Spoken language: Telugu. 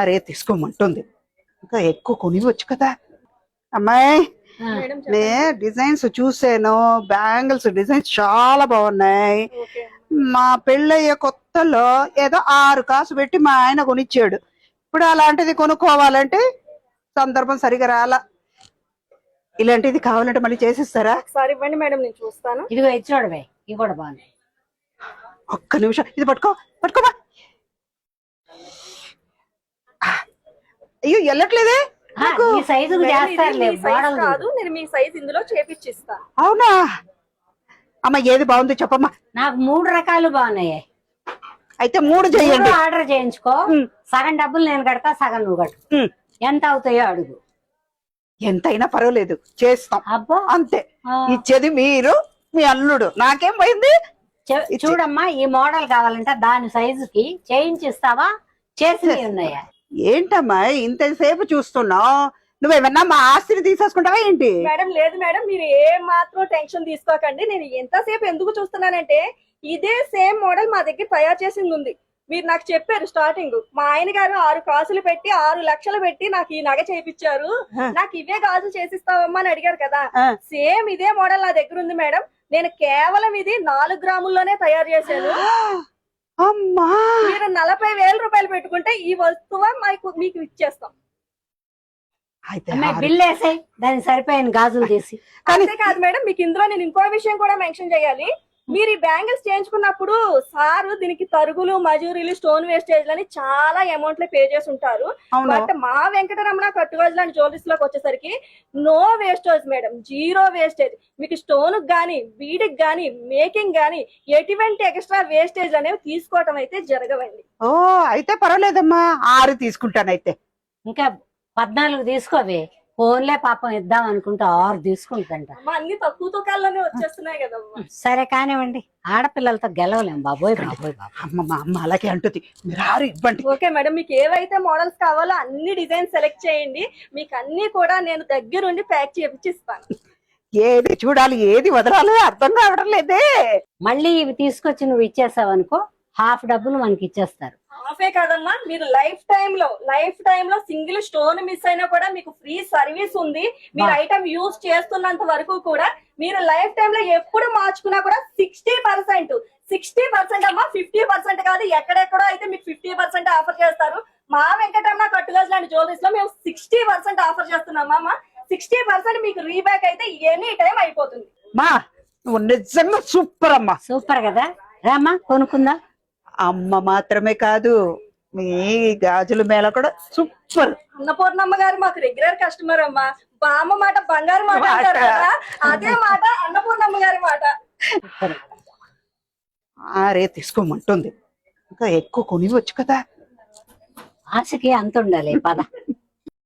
రే తీసుకోమంటుంది, ఇంకా ఎక్కువ కొనివచ్చు కదా అమ్మాయి. నే డిజైన్స్ చూసాను, బ్యాంగిల్స్ డిజైన్స్ చాలా బాగున్నాయి. మా పెళ్ళయ్యే కొత్తలో ఏదో 6 కాసు పెట్టి మా ఆయన కొనిచ్చాడు. ఇప్పుడు అలాంటిది కొనుక్కోవాలంటే సందర్భం సరిగా రాలా. ఇలాంటిది కావాలంటే మళ్ళీ చేసిస్తారా? ఒకసారి ఇవ్వండి మేడం, నేను చూస్తాను. ఇదిగో ఇచ్చాడువే, ఇవి కూడా బాగుంది. ఒక్క నిమిషం, ఇది పట్టుకోమా. అయ్యో వెళ్ళట్లేదే. కాదు, నేను మీ సైజ్ ఇందులో చేపిచ్చిస్తా. అవునా అమ్మ, ఏది బాగుంది చెప్పమ్మా. నాకు 3 రకాలు బాగున్నాయి. అయితే 3 చేయండి. ఆర్డర్ చేయించుకో, సగం డబ్బులు నేను కడతా, సగం నువ్వు కట్టు. ఎంత అవుతాయో అడుగు. ఎంతైనా పర్వాలేదు, చేస్తాం. అబ్బా అంతే, ఇచ్చేది మీరు, మీ అల్లుడు, నాకేం పోయింది. చూడమ్మా, ఈ మోడల్ కావాలంటే దాని సైజుకి చేయించిస్తావా? చేసినవి ఉన్నాయా? ఏంటమ్మా ఇంతసేపు చూస్తున్నావు? నువ్వేమన్నా మా ఆస్తిని తీసేసుకుంటావా ఏంటి? మేడం లేదు మేడం, మీరు ఏ మాత్రం టెన్షన్ తీసుకోకండి. నేను ఎంతసేపు ఎందుకు చూస్తున్నానంటే ఇదే సేమ్ మోడల్ మా దగ్గర తయారు చేసింది ఉంది. మీరు నాకు చెప్పారు స్టార్టింగ్, మా ఆయన గారు 6 కాసులు పెట్టి 6 లక్షలు పెట్టి నాకు ఈ నగ చేయించారు, నాకు ఇవే గాజులు చేసిస్తావమ్మా అని అడిగారు కదా. సేమ్ ఇదే మోడల్ నా దగ్గర ఉంది మేడం. నేను కేవలం ఇది 4 గ్రాముల్లోనే తయారు చేశాను. అమ్మా, మీరు 40,000 రూపాయలు పెట్టుకుంటే ఈ వస్తువు మీకు ఇచ్చేస్తాం. బిల్ వేసాయి, దానికి సరిపోయిన గాజులు తీసి. అంతే కాదు మేడం, మీకు ఇందులో నేను ఇంకో విషయం కూడా మెన్షన్ చేయాలి. మీరు ఈ బ్యాంగిల్స్ చేయించుకున్నప్పుడు సారు దీనికి తరుగులు, మజూరీలు, స్టోన్ వేస్టేజ్ అని చాలా అమౌంట్ లో పే చేసి ఉంటారు. బట్ మా వెంకటరమణ కట్టుగాజులు అండ్ జ్యువెలరీస్ లోకి వచ్చేసరికి నో వేస్టేజ్ మేడం, 0 వేస్టేజ్. మీకు స్టోన్ గానీ, బీడికి గానీ, మేకింగ్ గానీ ఎటువంటి ఎక్స్ట్రా వేస్టేజ్ అనేవి తీసుకోవటం అయితే జరగవండి. ఓ అయితే పర్వాలేదమ్మా, 6 తీసుకుంటానైతే. ఇంకా 14 తీసుకోవే. ఫోన్లే పాపం ఇద్దాం అనుకుంటే 6 తీసుకుంటంట. అన్ని తక్కువ తూకాల్లోనే వచ్చేస్తున్నాయి కదమ్మా. సరే కానివ్వండి, ఆడపిల్లలతో గెలవలేం బాబోయ్. అమ్మ అలాగే అంటుంది, మీరు 6 ఇవ్వండి. ఓకే మేడం, మీకు ఏవైతే మోడల్స్ కావాలో అన్ని డిజైన్ సెలెక్ట్ చేయండి. మీకు అన్ని కూడా నేను దగ్గరుండి ప్యాక్ చేపిచ్చిస్తాను. ఏది చూడాలి, ఏది వదలాలి అర్థం కావడం లేదే. మళ్ళీ ఇవి తీసుకొచ్చి నువ్వు ఇచ్చేసావు అనుకో, హాఫ్ డబ్బులు మనకి ఇచ్చేస్తారు. హాఫే కాదమ్మా, మీరు లైఫ్ టైమ్ లో సింగిల్ స్టోన్ మిస్ అయినా కూడా మీకు ఫ్రీ సర్వీస్ ఉంది. మీరు ఐటమ్ యూజ్ చేస్తున్నంత వరకు కూడా మీరు లైఫ్ టైమ్ లో ఎప్పుడు మార్చుకున్నా కూడా 60% అమ్మా, 50% కాదు. ఎక్కడెక్కడో అయితే మీకు 50% ఆఫర్ చేస్తారు. మా వెంకటరమణ కట్టుగాజులు అండ్ జ్యువెలరీస్ లో మేము 60% ఆఫర్ చేస్తున్నామా. 60% మీకు రీబ్యాక్ అయితే ఎనీ టైం అయిపోతుంది. మా నువ్వు నిజంగా సూపర్ అమ్మా. సూపర్ కదా, రామ్మా కొనుక్కుందా. అమ్మ మాత్రమే కాదు, మీ గాజుల మేళ కూడా సూపర్. అన్నపూర్ణమ్మ గారు మాకు రెగ్యులర్ కస్టమర్ అమ్మా. బామ్మ మాట బంగారు మాట అంటారు కదా, అదే మాట అన్నపూర్ణమ్మ గారి మాట. రే తీసుకోమంటుంది, ఇంకా ఎక్కువ కొనివచ్చు కదా. ఆశకి అంత ఉండాలి పద.